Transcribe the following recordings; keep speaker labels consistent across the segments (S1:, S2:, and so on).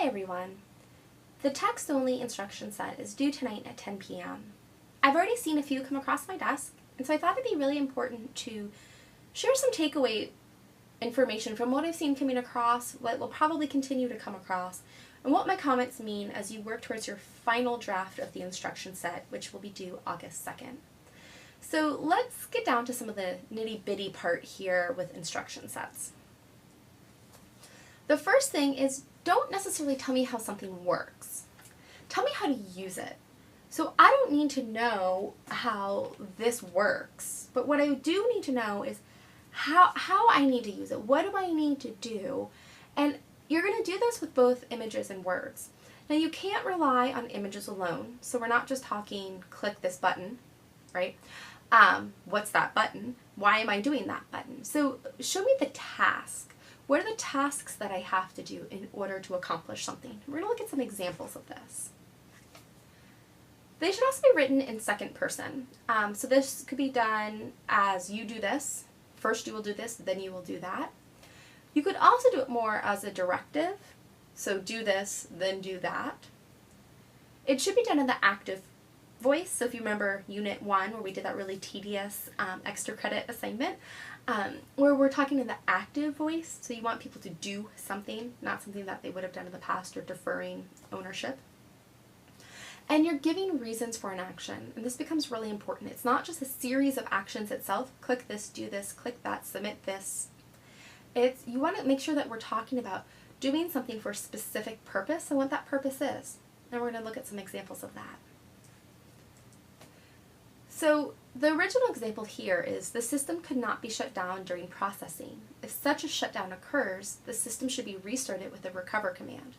S1: Hi everyone. The text-only instruction set is due tonight at 10 p.m. I've already seen a few come across my desk, and so I thought it'd be really important to share some takeaway information from what I've seen coming across, what will probably continue to come across, and what my comments mean as you work towards your final draft of the instruction set, which will be due August 2nd. So let's get down to some of the nitty-bitty part here with instruction sets. The first thing is, don't necessarily tell me how something works. Tell me how to use it. So I don't need to know how this works, but what I do need to know is how I need to use it. What do I need to do? And you're going to do this with both images and words. Now you can't rely on images alone, so we're not just talking click this button, right? What's that button? Why am I doing that button? So show me the task. What are the tasks that I have to do in order to accomplish something? We're going to look at some examples of this. They should also be written in second person. So this could be done as you do this. First you will do this, then you will do that. You could also do it more as a directive. So do this, then do that. It should be done in the active voice. So if you remember Unit 1 where we did that really tedious extra credit assignment, where we're talking in the active voice, so you want people to do something, not something that they would have done in the past or deferring ownership. And you're giving reasons for an action, and this becomes really important. It's not just a series of actions itself, click this, do this, click that, submit this. You want to make sure that we're talking about doing something for a specific purpose and what that purpose is. And we're going to look at some examples of that. So the original example here is the system could not be shut down during processing. If such a shutdown occurs, the system should be restarted with a recover command.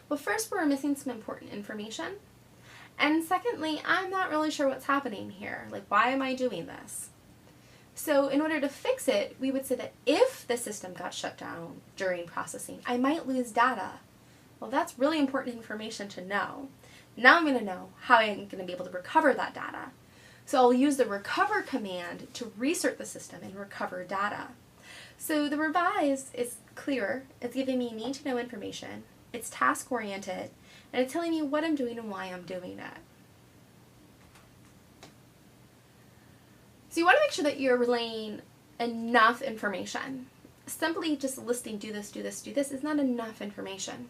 S1: Well, first we're missing some important information. And secondly, I'm not really sure what's happening here. Like, why am I doing this? So in order to fix it, we would say that if the system got shut down during processing, I might lose data. Well, that's really important information to know. Now I'm going to know how I'm going to be able to recover that data. So I'll use the recover command to restart the system and recover data. So the revise is clearer. It's giving me need to know information. It's task oriented, and it's telling me what I'm doing and why I'm doing it. So you want to make sure that you're relaying enough information. Simply just listing do this, do this, do this is not enough information.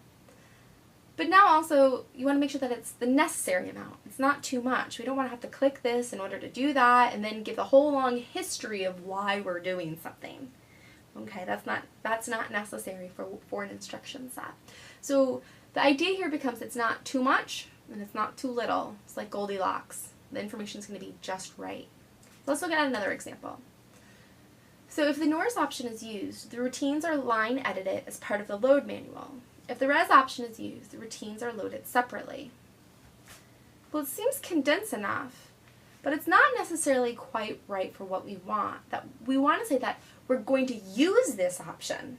S1: But now also, you want to make sure that it's the necessary amount. It's not too much. We don't want to have to click this in order to do that and then give the whole long history of why we're doing something. Okay, that's not necessary for an instruction set. So the idea here becomes it's not too much and it's not too little. It's like Goldilocks. The information is going to be just right. Let's look at another example. So if the NORS option is used, the routines are line edited as part of the load manual. If the res option is used, the routines are loaded separately. Well, it seems condensed enough, but it's not necessarily quite right for what we want. That we want to say that we're going to use this option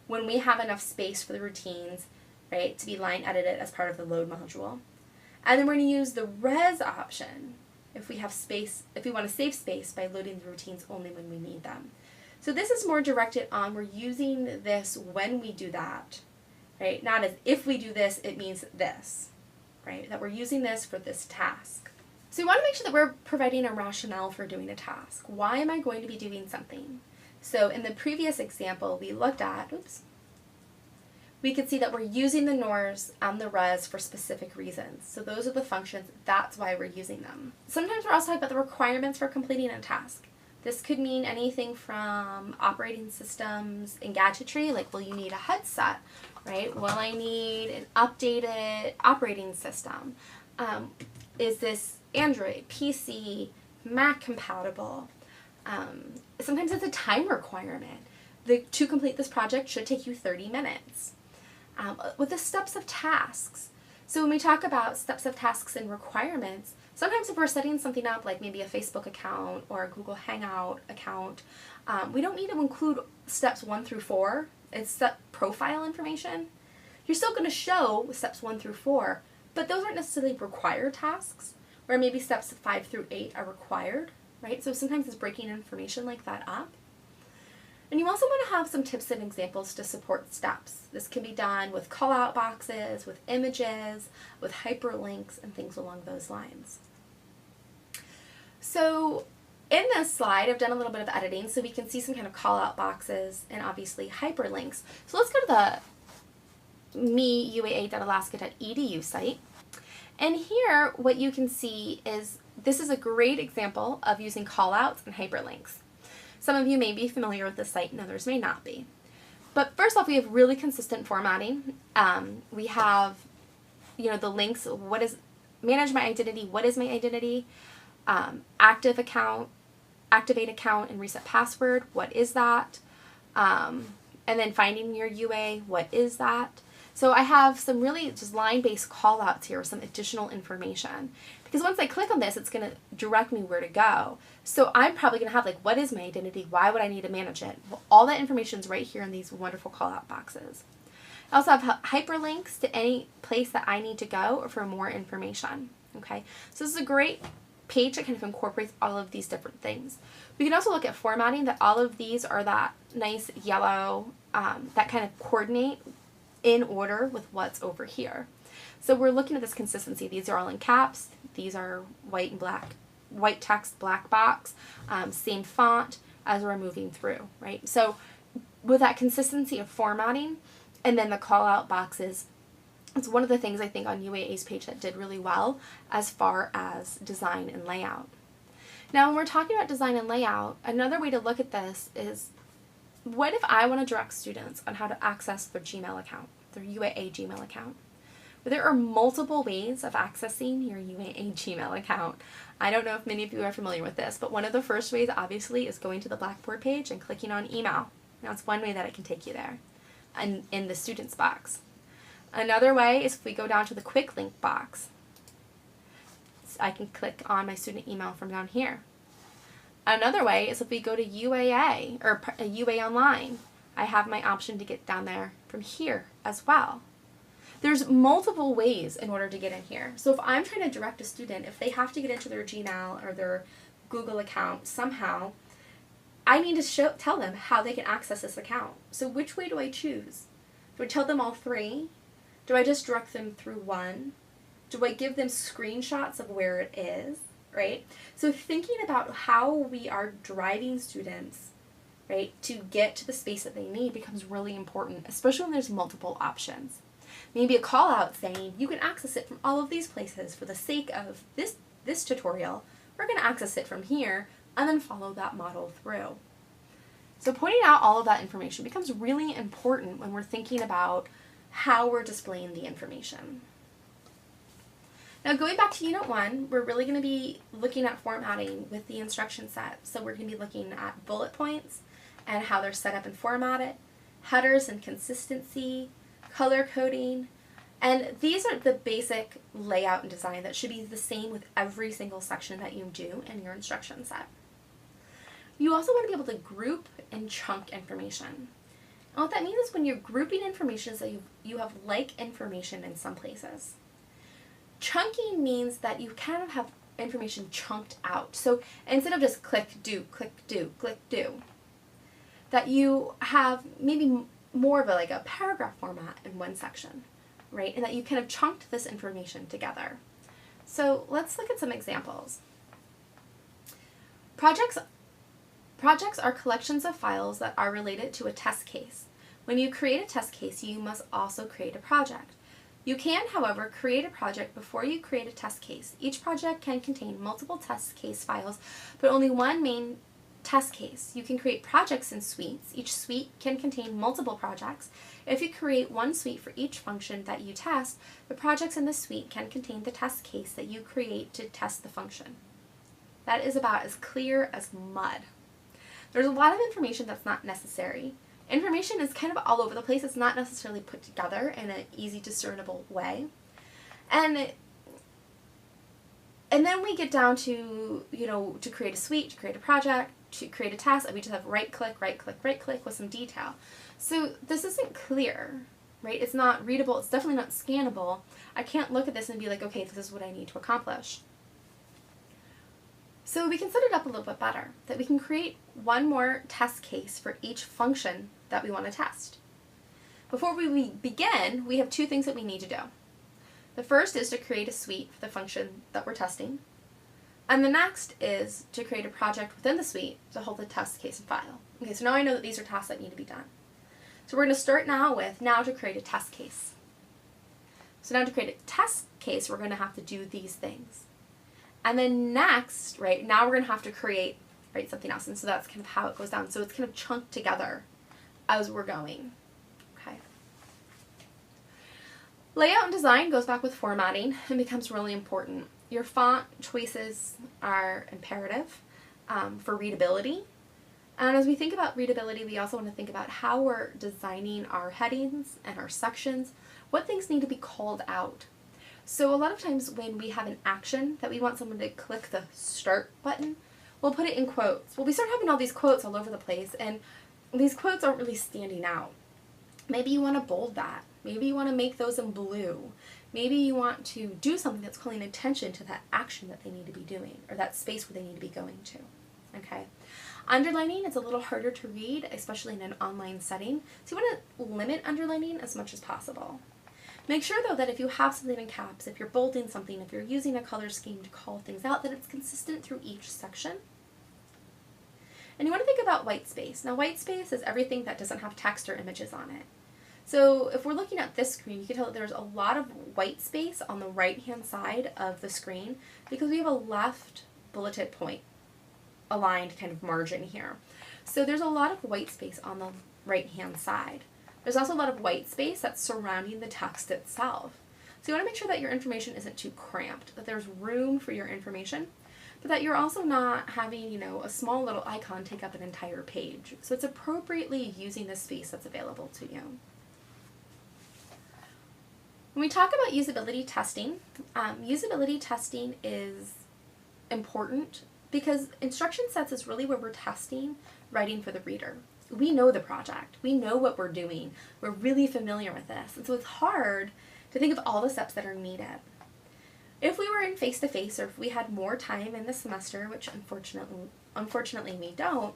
S1: when we have enough space for the routines, right, to be line edited as part of the load module. And then we're going to use the res option if we have space, if we want to save space by loading the routines only when we need them. So this is more directed on we're using this when we do that. Right? Not as if we do this, it means this, right? That we're using this for this task. So we want to make sure that we're providing a rationale for doing a task. Why am I going to be doing something? So in the previous example we looked at, we could see that we're using the NORS and the res for specific reasons. So those are the functions, that's why we're using them. Sometimes we're also talking about the requirements for completing a task. This could mean anything from operating systems and gadgetry, like will you need a headset, right? Will I need an updated operating system? Is this Android, PC, Mac compatible? Sometimes it's a time requirement. To complete this project should take you 30 minutes. With the steps of tasks. So when we talk about steps of tasks and requirements, sometimes if we're setting something up like maybe a Facebook account or a Google Hangout account, we don't need to include steps 1 through 4. It's set profile information. You're still going to show steps 1 through 4, but those aren't necessarily required tasks, where maybe steps 5 through 8 are required, right? So sometimes it's breaking information like that up. And you also want to have some tips and examples to support steps. This can be done with call-out boxes, with images, with hyperlinks, and things along those lines. So in this slide, I've done a little bit of editing so we can see some kind of call-out boxes and obviously hyperlinks. So let's go to the me.uaa.alaska.edu site. And here, what you can see is this is a great example of using callouts and hyperlinks. Some of you may be familiar with this site and others may not be. But first off, we have really consistent formatting. We have, the links, what is, manage my identity, what is my identity, active account, activate account, and reset password, what is that? And then finding your UA, what is that? So I have some really just line-based call-outs here with some additional information. Because once I click on this, it's going to direct me where to go. So I'm probably going to have what is my identity? Why would I need to manage it? Well, all that information is right here in these wonderful call-out boxes. I also have hyperlinks to any place that I need to go for more information. Okay, so this is a great page that kind of incorporates all of these different things. We can also look at formatting, that all of these are that nice yellow, that kind of coordinate in order with what's over here. So we're looking at this consistency. These are all in caps. These are white and black, white text, black box, same font as we're moving through, right? So with that consistency of formatting and then the call out boxes, it's one of the things I think on UAA's page that did really well as far as design and layout. Now, when we're talking about design and layout, another way to look at this is, what if I want to direct students on how to access their Gmail account, their UAA Gmail account? Well, there are multiple ways of accessing your UAA Gmail account. I don't know if many of you are familiar with this, but one of the first ways, obviously, is going to the Blackboard page and clicking on email. Now, it's one way that it can take you there, and in the students box. Another way is if we go down to the quick link box. So I can click on my student email from down here. Another way is if we go to UAA or UA Online. I have my option to get down there from here as well. There's multiple ways in order to get in here. So if I'm trying to direct a student, if they have to get into their Gmail or their Google account somehow, I need to tell them how they can access this account. So which way do I choose? Do I tell them all three? Do I just direct them through one? Do I give them screenshots of where it is, right? So thinking about how we are driving students, right, to get to the space that they need becomes really important, especially when there's multiple options. Maybe a call out saying, you can access it from all of these places. For the sake of this tutorial, we're going to access it from here and then follow that model through. So pointing out all of that information becomes really important when we're thinking about how we're displaying the information. Now going back to Unit 1, we're really going to be looking at formatting with the instruction set. So we're going to be looking at bullet points and how they're set up and formatted, headers and consistency, color coding, and these are the basic layout and design that should be the same with every single section that you do in your instruction set. You also want to be able to group and chunk information. And what that means is when you're grouping information is that you have like information in some places. Chunking means that you kind of have information chunked out. So instead of just click, do, click, do, click, do, that you have maybe more of a paragraph format in one section, right? And that you kind of chunked this information together. So let's look at some examples. Projects are collections of files that are related to a test case. When you create a test case, you must also create a project. You can, however, create a project before you create a test case. Each project can contain multiple test case files, but only one main test case. You can create projects in suites. Each suite can contain multiple projects. If you create one suite for each function that you test, the projects in the suite can contain the test case that you create to test the function. That is about as clear as mud. There's a lot of information that's not necessary. Information is kind of all over the place. It's not necessarily put together in an easy discernible way. And then we get down to, to create a suite, to create a project, to create a task, and we just have right click, right click, right click with some detail. So this isn't clear, right? It's not readable. It's definitely not scannable. I can't look at this and be like, okay, this is what I need to accomplish. So we can set it up a little bit better, that we can create one more test case for each function that we want to test. Before we begin, we have two things that we need to do. The first is to create a suite for the function that we're testing, and the next is to create a project within the suite to hold the test case and file. Okay, so now I know that these are tasks that need to be done. So we're going to start now with to create a test case. So now to create a test case, we're going to have to do these things. And then next, right, now we're going to have to create, right, something else. And so that's kind of how it goes down. So it's kind of chunked together as we're going. Okay. Layout and design goes back with formatting and becomes really important. Your font choices are imperative for readability. And as we think about readability, we also want to think about how we're designing our headings and our sections, what things need to be called out. So a lot of times when we have an action that we want someone to click the start button, we'll put it in quotes. Well, we start having all these quotes all over the place, and these quotes aren't really standing out. Maybe you want to bold that. Maybe you want to make those in blue. Maybe you want to do something that's calling attention to that action that they need to be doing, or that space where they need to be going to. Okay. Underlining is a little harder to read, especially in an online setting, so you want to limit underlining as much as possible. Make sure, though, that if you have something in caps, if you're bolding something, if you're using a color scheme to call things out, that it's consistent through each section. And you want to think about white space. Now, white space is everything that doesn't have text or images on it. So if we're looking at this screen, you can tell that there's a lot of white space on the right-hand side of the screen because we have a left bulleted point aligned kind of margin here. So there's a lot of white space on the right-hand side. There's also a lot of white space that's surrounding the text itself. So you want to make sure that your information isn't too cramped, that there's room for your information, but that you're also not having, a small little icon take up an entire page. So it's appropriately using the space that's available to you. When we talk about usability testing is important because instruction sets is really where we're testing writing for the reader. We know the project. We know what we're doing. We're really familiar with this. And so it's hard to think of all the steps that are needed. If we were in face-to-face or if we had more time in the semester, which unfortunately we don't,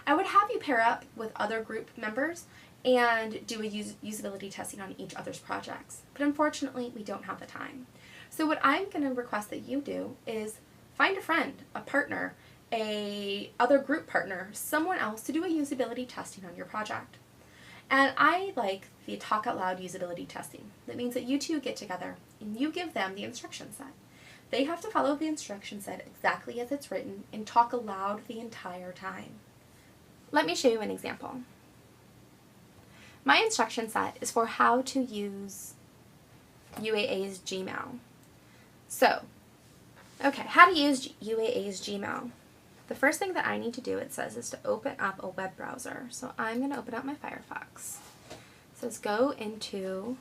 S1: I would have you pair up with other group members and do a usability testing on each other's projects. But unfortunately, we don't have the time. So what I'm going to request that you do is find a friend, a partner, a other group partner, someone else to do a usability testing on your project. And I like the talk out loud usability testing. That means that you two get together and you give them the instruction set. They have to follow the instruction set exactly as it's written and talk aloud the entire time. Let me show you an example. My instruction set is for how to use UAA's Gmail. So, okay, how to use UAA's Gmail. The first thing that I need to do, it says, is to open up a web browser. So I'm going to open up my Firefox. It says go into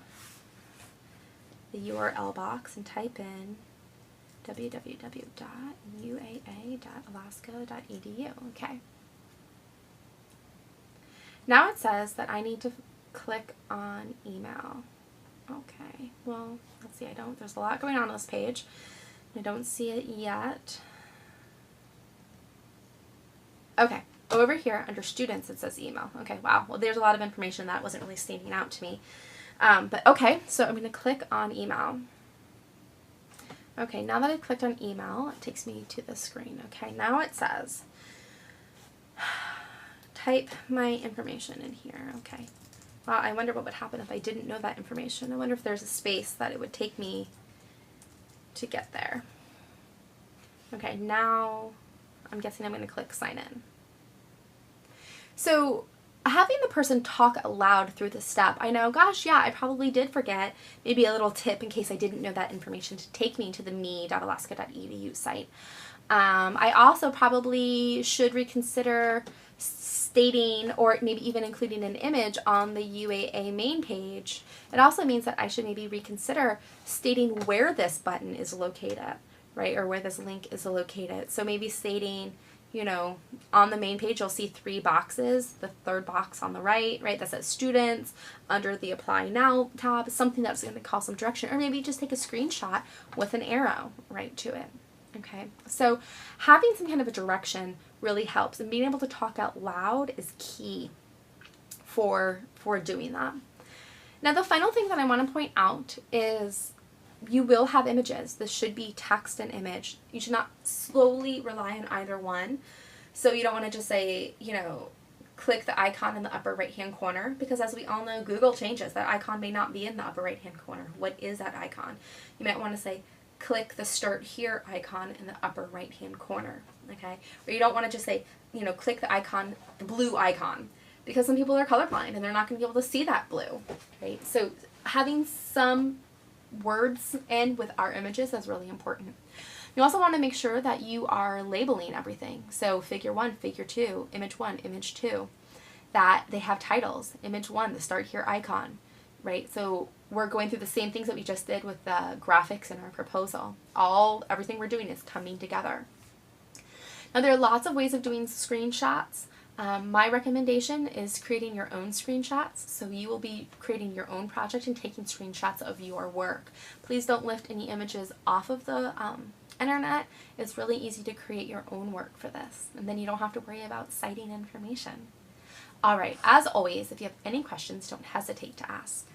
S1: the URL box and type in www.uaa.alaska.edu. Okay. Now it says that I need to click on email. Okay, well, let's see, there's a lot going on this page. I don't see it yet. Okay, over here under students it says email. Okay, wow, well there's a lot of information that wasn't really standing out to me. But okay, so I'm going to click on email. Okay, now that I've clicked on email, it takes me to the screen. Okay, now it says, type my information in here. Okay, wow, I wonder what would happen if I didn't know that information. I wonder if there's a space that it would take me to get there. Okay, now I'm guessing I'm going to click sign in. So having the person talk aloud through this step, I know, gosh, yeah, I probably did forget maybe a little tip in case I didn't know that information to take me to the me.alaska.edu site. I also probably should reconsider stating or maybe even including an image on the UAA main page. It also means that I should maybe reconsider stating where this button is located, right, or where this link is located. So maybe stating, on the main page you'll see 3 boxes. The third box on the right, that says students. Under the apply now tab, something that's going to call some direction, or maybe just take a screenshot with an arrow right to it. Okay, so having some kind of a direction really helps, and being able to talk out loud is key for doing that. Now, the final thing that I want to point out is you will have images. This should be text and image. You should not slowly rely on either one. So you don't want to just say, click the icon in the upper right-hand corner, because as we all know, Google changes. That icon may not be in the upper right-hand corner. What is that icon? You might want to say, click the Start Here icon in the upper right-hand corner, okay? Or you don't want to just say, click the icon, the blue icon, because some people are colorblind and they're not going to be able to see that blue, right? So having some words in with our images is really important. You also want to make sure that you are labeling everything. So figure 1, figure 2, image 1, image 2, that they have titles. Image 1, the Start Here icon, right? So we're going through the same things that we just did with the graphics in our proposal. Everything we're doing is coming together. Now, there are lots of ways of doing screenshots. My recommendation is creating your own screenshots. So you will be creating your own project and taking screenshots of your work. Please don't lift any images off of the internet. It's really easy to create your own work for this, and then you don't have to worry about citing information. All right, as always, if you have any questions, don't hesitate to ask.